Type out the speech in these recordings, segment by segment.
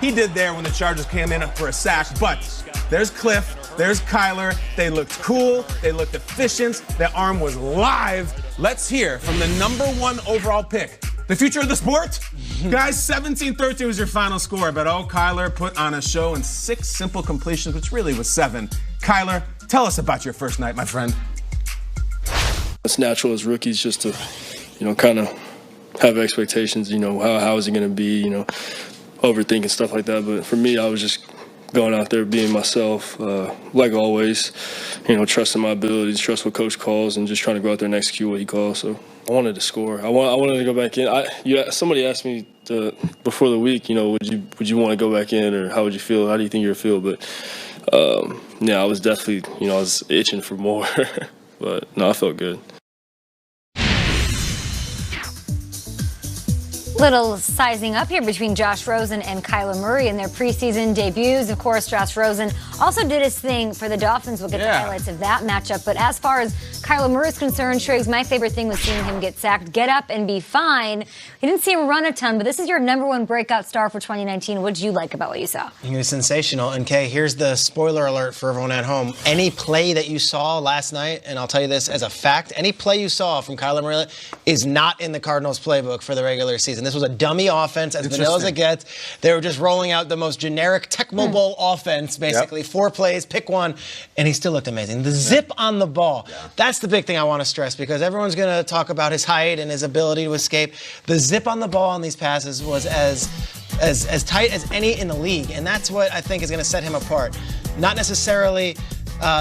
he did there when the Chargers came in for a sack. But there's Cliff, there's Kyler. They looked cool, they looked efficient, their arm was live. Let's hear from the #1 overall pick. The future of the sport? Guys, 17-13 was your final score, but Kyler put on a show in 6 simple completions, which really was 7. Kyler, tell us about your first night, my friend. It's natural as rookies just to, kind of have expectations, how is it going to be, overthinking stuff like that. But for me, I was just going out there being myself, like always, trusting my abilities, trust what coach calls, and just trying to go out there and execute what he calls. So I wanted to score. I wanted to go back in. Somebody asked me before the week, would you want to go back in, or how would you feel? How do you think you would feel? But yeah, I was definitely, I was itching for more. But no, I felt good. Little sizing up here between Josh Rosen and Kyler Murray in their preseason debuts. Of course, Josh Rosen also did his thing for the Dolphins. We'll get the highlights of that matchup. But as far as Kyler Murray's concerned, Triggs, my favorite thing was seeing him get sacked, get up, and be fine. You didn't see him run a ton, but this is your #1 breakout star for 2019. What did you like about what you saw? He was sensational. And, Kay, here's the spoiler alert for everyone at home. Any play that you saw last night, and I'll tell you this as a fact, any play you saw from Kyler Murray is not in the Cardinals playbook for the regular season. This was a dummy offense, as vanilla as it gets. They were just rolling out the most generic Tecmo Bowl offense, basically. 4 plays, pick one, and he still looked amazing. The zip on the ball, that's the big thing I want to stress, because everyone's going to talk about his height and his ability to escape. The zip on the ball on these passes was as tight as any in the league, and that's what I think is going to set him apart. Not necessarily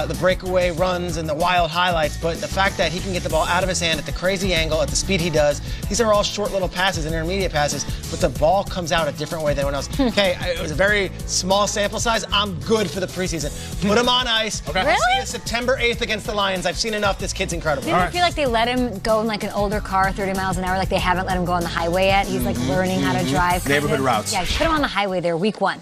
the breakaway runs and the wild highlights, but the fact that he can get the ball out of his hand at the crazy angle, at the speed he does. These are all short little passes, intermediate passes, but the ball comes out a different way than anyone else. Okay, it was a very small sample size. I'm good for the preseason. Put him on ice. Okay. Really? See you September 8th against the Lions. I've seen enough. This kid's incredible. Didn't you feel like they let him go in like an older car, 30 miles an hour, like they haven't let him go on the highway yet? He's like learning how to drive. Neighborhood routes. Yeah, put him on the highway there, week 1.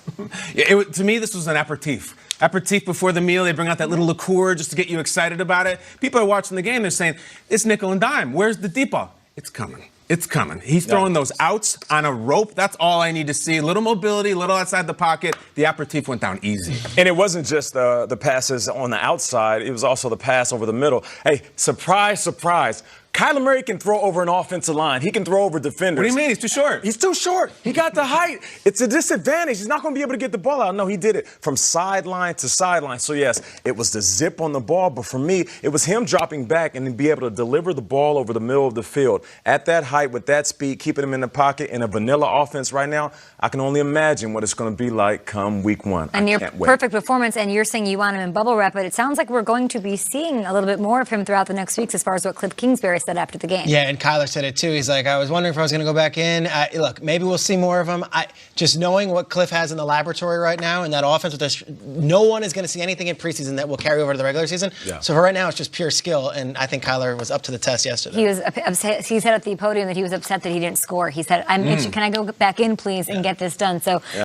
To me, this was an aperitif. Aperitif before the meal, they bring out that little liqueur just to get you excited about it. People are watching the game, they're saying, it's nickel and dime. Where's the deep ball? It's coming. It's coming. He's throwing those outs on a rope. That's all I need to see. Little mobility, little outside the pocket. The aperitif went down easy. And it wasn't just the passes on the outside. It was also the pass over the middle. Hey, surprise, surprise. Kyler Murray can throw over an offensive line. He can throw over defenders. What do you mean? He's too short. He's too short. He got the height. It's a disadvantage. He's not going to be able to get the ball out. No, he did it from sideline to sideline. So, yes, it was the zip on the ball. But for me, it was him dropping back and then be able to deliver the ball over the middle of the field. At that height, with that speed, keeping him in the pocket in a vanilla offense right now, I can only imagine what it's going to be like come week 1. And your perfect performance, and you're saying you want him in bubble wrap, but it sounds like we're going to be seeing a little bit more of him throughout the next weeks as far as what Cliff Kingsbury said after the game. Yeah, and Kyler said it too. He's like, I was wondering if I was going to go back in. Look, maybe we'll see more of him. Just knowing what Cliff has in the laboratory right now and that offense, no one is going to see anything in preseason that will carry over to the regular season. Yeah. So for right now, it's just pure skill, and I think Kyler was up to the test yesterday. He was upset. He said at the podium that he was upset that he didn't score. He said, "I'm itching. Can I go back in, please, and get this done?" So. Yeah.